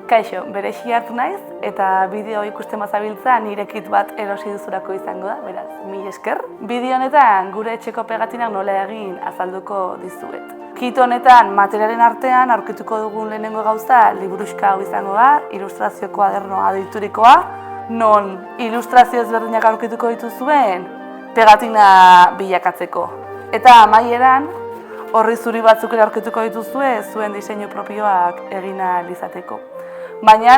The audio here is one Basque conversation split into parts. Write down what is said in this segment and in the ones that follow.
Kaixo, Berexi hartu naiz eta bideo ikusten bazabiltza nire kit bat erosi duzurako izango da, beraz, mil esker. Bideo honetan gure etxeko pegatinak nola egin azalduko dizuet. Kit honetan materialen artean aurkituko dugun lehenengo gauza liburuxka hau izango da, ilustrazio kuadernoa deiturikoa, non ilustrazio ezberdinak aurkituko dituzuen pegatina bilakatzeko. Eta amaieran, horri zuri batzuk ere aurkituko dituzue zuen diseinu propioak egin ahal izateko. Baina,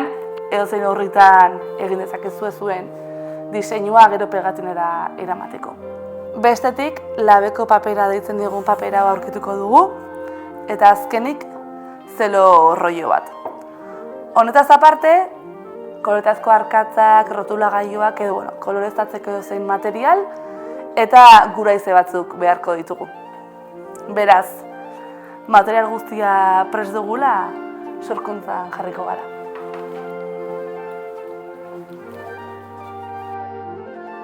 edozein horritan egin dezakezue zuen diseinua gero pegatinera eramateko. Bestetik, labeko papera deitzen digun papera aurkituko dugu, eta azkenik, zelo rollo bat. Honetaz aparte, koloretazko arkatzak, rotulagailuak edo, koloreztatzeko edozein material, eta guraize batzuk beharko ditugu. Beraz, material guztia prest dugula, sorkuntzan jarriko gara.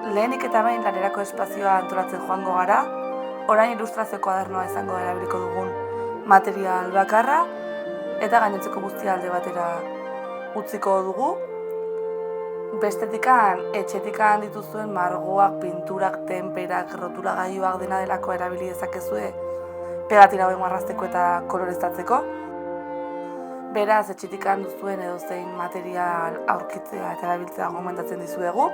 Lehenik eta behin lanerako espazioa antolatzen joango gara, orain ilustrazio kuadernoa izango erabiliko dugun material bakarra, eta gainontzeko guztia alde batera utziko dugu. Bestetikan, etxetikan dituzuen margoak, pinturak, tenperak, rotulagailuak dena delako erabili dezakezue pegatina hauek marrazteko eta koloreztatzeko. Beraz, etxetikan duzuen edozein material aurkitzea eta erabiltzea gomendatzen dizuegu.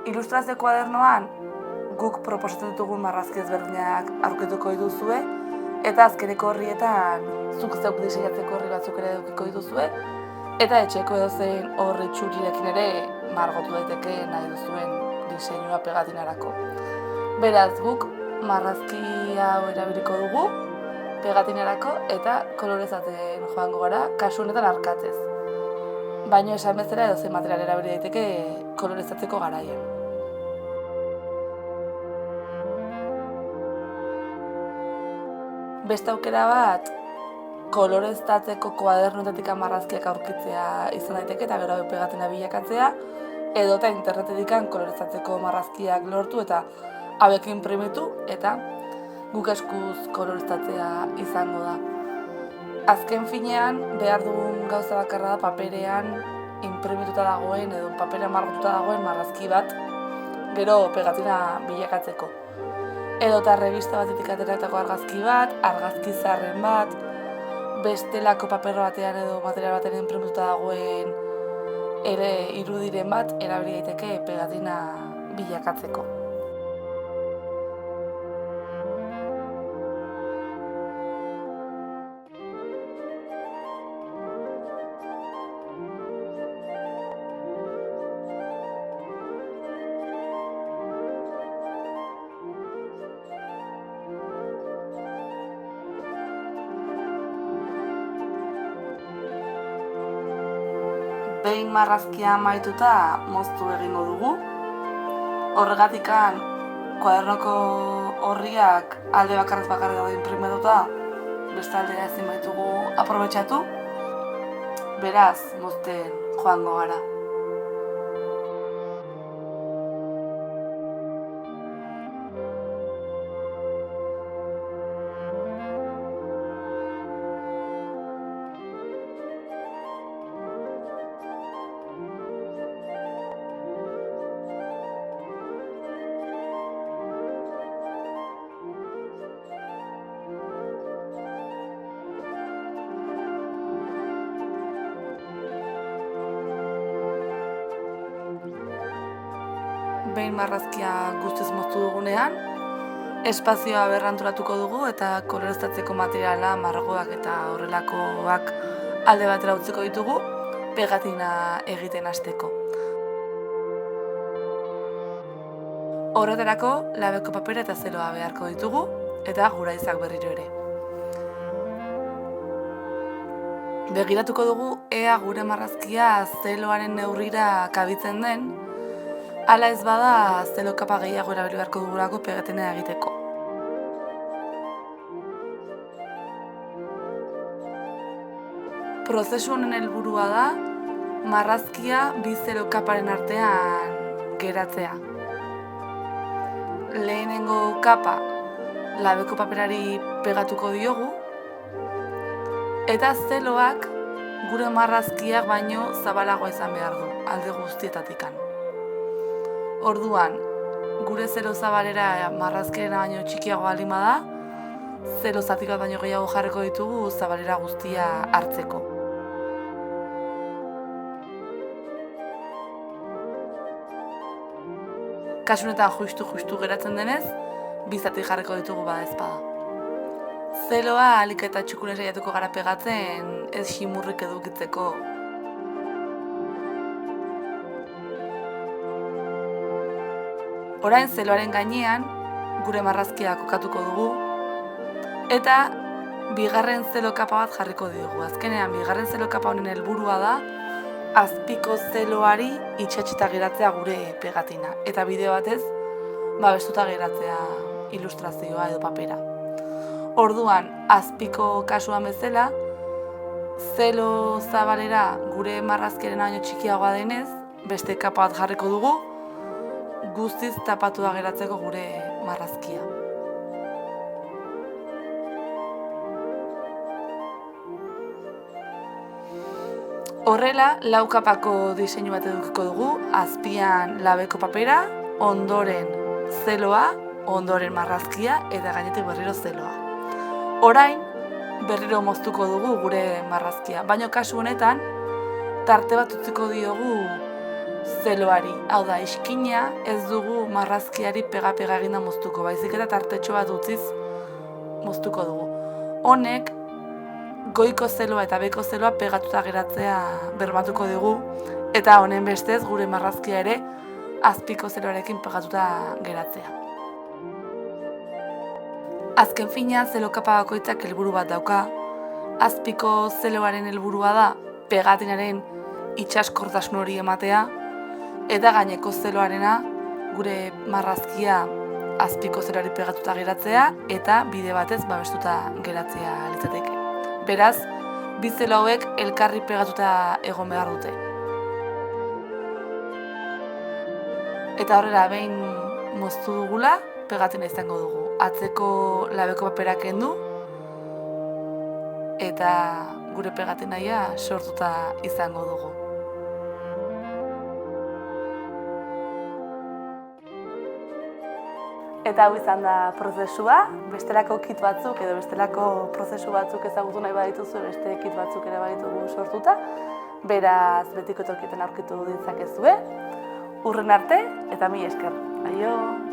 Ilustrazio kuadernoan guk proposatzen ditugun marrazki ezberdinak aurkituko dituzue, eta azkeneko horrietan zuk zeuk diseinatzeko horri batzuk ere edukiko dituzue, eta etxeko edozein horri txurirekin ere margotu daiteke nahi duzuen diseinua pegatinarako. Beraz, guk marrazki hau erabiliko dugu pegatinarako eta kolorezatzen joango gara, kasu honetan arkatzez. Baina esan bezala edozein material erabili daiteke kolorezatzeko garaian. Beste aukera bat, koloreztatzeko kuadernoetatik marrazkiak aurkitzea izan daiteke eta gero pegatina bilakatzea, edota internetetik koloreztatzeko marrazkiak lortu eta hauek inprimitu eta guk eskuz koloreztatzea izango da. Azken finean, behar dugun gauza bakarra da paperean inprimituta dagoen edo paperean margotuta dagoen marrazki bat gero pegatina bilakatzeko. Edota revista batetik ateratako argazki bat, argazki zaharren bat, bestelako paper batean edo material batean inprimituta dagoen ere irudiren bat erabili daiteke pegatina bilakatzeko. Behin marrazkia amaituta moztu egingo dugu. Horregatikan kuadernoko horriak alde bakarrez bakarrik daude inprimetuta, beste aldea ezin baitugu aprobetxatu. Beraz, mozten joango gara. Behin marrazkia guztiz moztu dugunean, espazioa berrantolatuko dugu eta koloreztatzeko materiala, margoak eta horrelakoak alde batera utziko ditugu pegatina egiten hasteko. Horretarako labeko papera eta zeloa beharko ditugu eta guraizak berriro ere. Begiratuko dugu ea gure marrazkia zeloaren neurrira kabitzen den, hala ez bada, zelo kapa gehiago erabili beharko dugulako pegatina egiteko. Prozesu honen helburua da, marrazkia bi zelo kaparen artean geratzea. Lehenengo kapa labeko paperari pegatuko diogu, eta zeloak gure marrazkiak baino zabalagoa izan behar du, alde guztietatikan. Orduan, gure zelo zabalera marrazkiarena baino txikiago baldin bada, zelo zati bat baino gehiago jarriko ditugu zabalera guztia hartzeko. Kasunetan justu geratzen denez, bi zati jarriko ditugu badaezpada. Zeloa ahalik eta txukun saiatuko gara pegatzen ez ximurrik edukitzeko. Orain zeloaren gainean gure marrazkia kokatuko dugu eta bigarren zelo kapa bat jarriko diogu. Azkenean bigarren zelo kapa honen helburua da azpiko zeloari itxatxita geratzea gure pegatina eta bideo batez babestuta geratzea ilustrazioa edo papera. Orduan, azpiko kasuan bezala, zelo zabalera gure marrazkiaren baino txikiagoa denez, beste kapa bat jarriko dugu, guztiz tapatua geratzeko gure marrazkia. Horrela, lau kapako diseinu bat edukiko dugu, azpian labeko papera, ondoren zeloa, ondoren marrazkia eta gainetik berriro zeloa. Orain, berriro moztuko dugu gure marrazkia, baina kasu honetan, tarte bat utziko diogu zeloari. Hau da, iskina ez dugu marrazkiari pega-pega eginda moztuko, baizik eta tartetxo bat utziz moztuko dugu. Honek, goiko zeloa eta beko zeloa pegatuta geratzea bermatuko dugu, eta honen bestez gure marrazkia ere azpiko zeloarekin pegatuta geratzea. Azken finean, zelo kapa bakoitzak helburu bat dauka. Azpiko zeloaren helburua da pegatinaren itsaskortasun hori ematea, eta gaineko zeloarena gure marrazkia azpiko zeloari pegatuta geratzea eta bide batez babestuta geratzea litzateke. Beraz, bi zelo hauek elkarri pegatuta egon behar dute. Eta horrela, behin moztu dugula, pegatina izango dugu. Atzeko labeko papera kendu eta gure pegatinaia sortuta izango dugu. Eta hau izan da prozesua, bestelako kit batzuk edo bestelako prozesu batzuk ezagutu nahi badituzu, beste kit batzuk ere baditugu sortuta, beraz betiko tokietan aurkitu ditzakezue. Hurren arte eta mila esker. Aio!